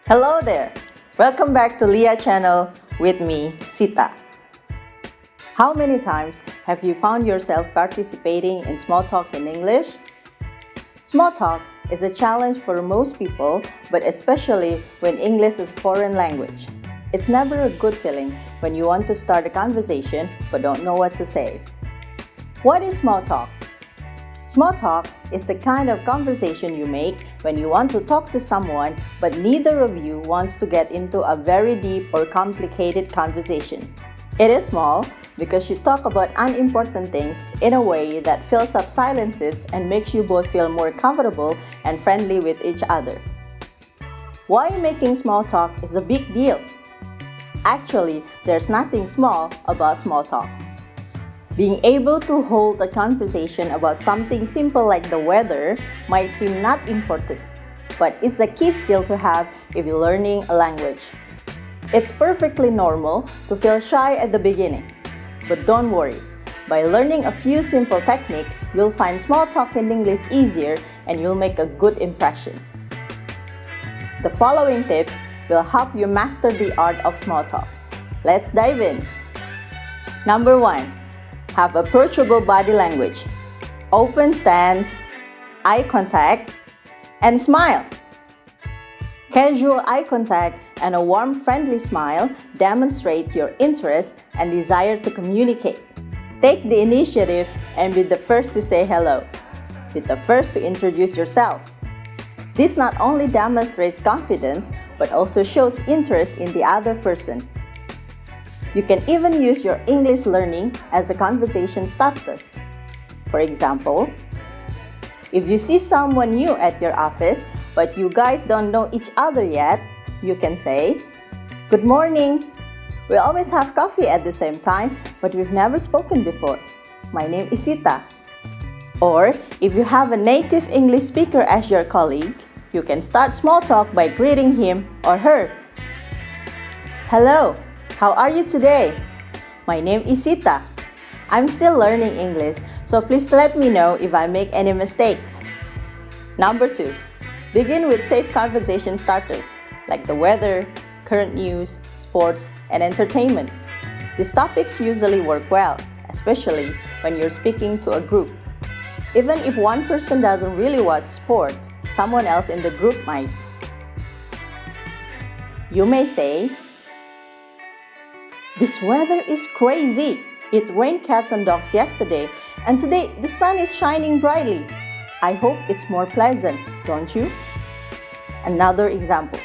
Hello there! Welcome back to Leah channel with me, Sitta. How many times have you found yourself participating in small talk in English? Small talk is a challenge for most people, but especially when English is a foreign language. It's never a good feeling when you want to start a conversation but don't know what to say. What is small talk? Small talk is the kind of conversation you make when you want to talk to someone but neither of you wants to get into a very deep or complicated conversation. It is small because you talk about unimportant things in a way that fills up silences and makes you both feel more comfortable and friendly with each other. Why making small talk is a big deal? Actually, there's nothing small about small talk. Being able to hold a conversation about something simple like the weather might seem not important, but it's a key skill to have if you're learning a language. It's perfectly normal to feel shy at the beginning, but don't worry. By learning a few simple techniques, you'll find small talk in English easier and you'll make a good impression. The following tips will help you master the art of small talk. Let's dive in. Number 1. Have approachable body language. Open stance, eye contact, and smile. Casual eye contact and a warm, friendly smile demonstrate your interest and desire to communicate. Take the initiative and be the first to say hello. Be the first to introduce yourself. This not only demonstrates confidence, but also shows interest in the other person. You can even use your English learning as a conversation starter. For example, if you see someone new at your office, but you guys don't know each other yet, you can say, "Good morning. We always have coffee at the same time, but we've never spoken before. My name is Sitta." Or, if you have a native English speaker as your colleague, you can start small talk by greeting him or her. "Hello. How are you today? My name is Sitta. I'm still learning English, so please let me know if I make any mistakes." Number 2. Begin with safe conversation starters, like the weather, current news, sports, and entertainment. These topics usually work well, especially when you're speaking to a group. Even if one person doesn't really watch sports, someone else in the group might. You may say, "This weather is crazy. It rained cats and dogs yesterday, and today the sun is shining brightly. I hope it's more pleasant, don't you?" Another example.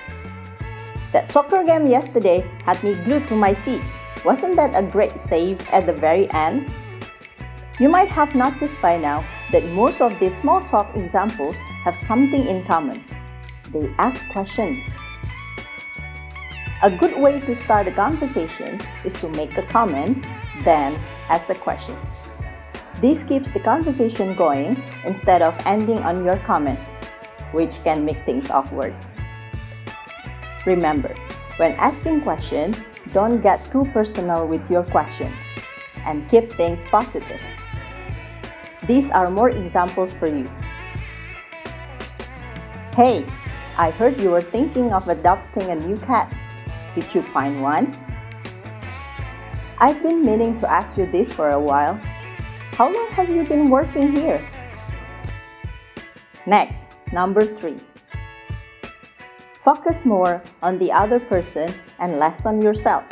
"That soccer game yesterday had me glued to my seat. Wasn't that a great save at the very end?" You might have noticed by now that most of these small talk examples have something in common. They ask questions. A good way to start a conversation is to make a comment, then ask a question. This keeps the conversation going instead of ending on your comment, which can make things awkward. Remember, when asking questions, don't get too personal with your questions and keep things positive. These are more examples for you. "Hey, I heard you were thinking of adopting a new cat. Did you find one? I've been meaning to ask you this for a while. How long have you been working here?" Next, number 3. Focus more on the other person and less on yourself.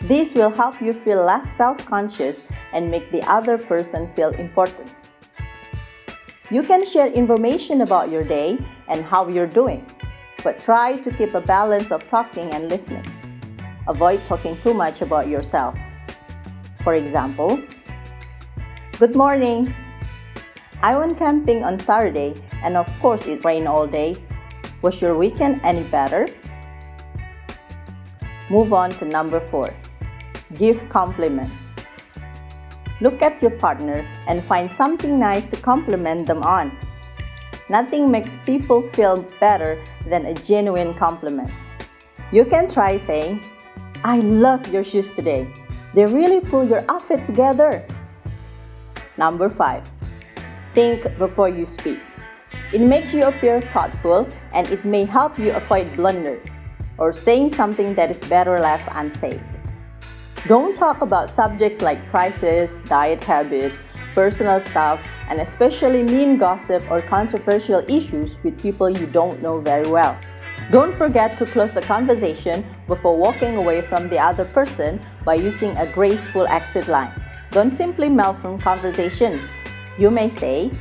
This will help you feel less self-conscious and make the other person feel important. You can share information about your day and how you're doing, but try to keep a balance of talking and listening. Avoid talking too much about yourself. For example, "Good morning. I went camping on Saturday and of course it rained all day. Was your weekend any better?" Move on to number 4. Give compliment. Look at your partner and find something nice to compliment them on. Nothing makes people feel better than a genuine compliment. You can try saying, "I love your shoes today. They really pull your outfit together." Number 5. Think before you speak. It makes you appear thoughtful and it may help you avoid blunder or saying something that is better left unsaid. Don't talk about subjects like prices, diet habits, personal stuff, and especially mean gossip or controversial issues with people you don't know very well. Don't forget to close the conversation before walking away from the other person by using a graceful exit line. Don't simply melt from conversations. You may say,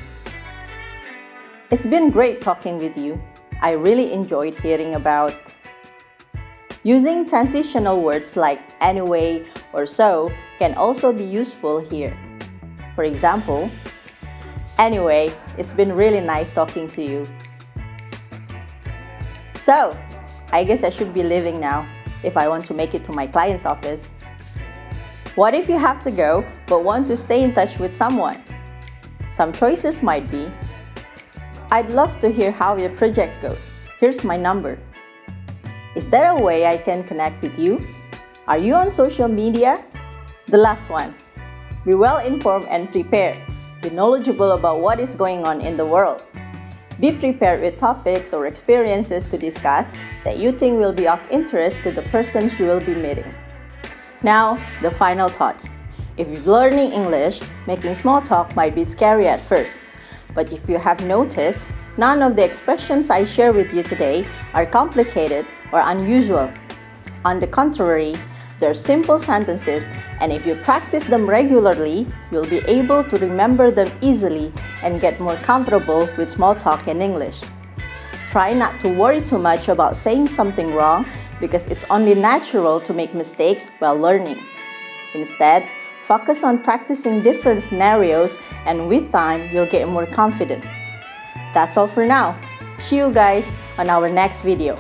"It's been great talking with you. I really enjoyed hearing about." Using transitional words like anyway or so can also be useful here. For example, "Anyway, it's been really nice talking to you." So, I guess I should be leaving now if I want to make it to my client's office. What if you have to go but want to stay in touch with someone? Some choices might be, "I'd love to hear how your project goes. Here's my number." "Is there a way I can connect with you? Are you on social media?" The last one, be well informed and prepared. Be knowledgeable about what is going on in the world. Be prepared with topics or experiences to discuss that you think will be of interest to the persons you will be meeting. Now, the final thoughts. If you're learning English, making small talk might be scary at first. But if you have noticed, none of the expressions I share with you today are complicated or unusual. On the contrary, they're simple sentences, and if you practice them regularly, you'll be able to remember them easily and get more comfortable with small talk in English. Try not to worry too much about saying something wrong because it's only natural to make mistakes while learning. Instead, focus on practicing different scenarios, and with time, you'll get more confident. That's all for now. See you guys on our next video.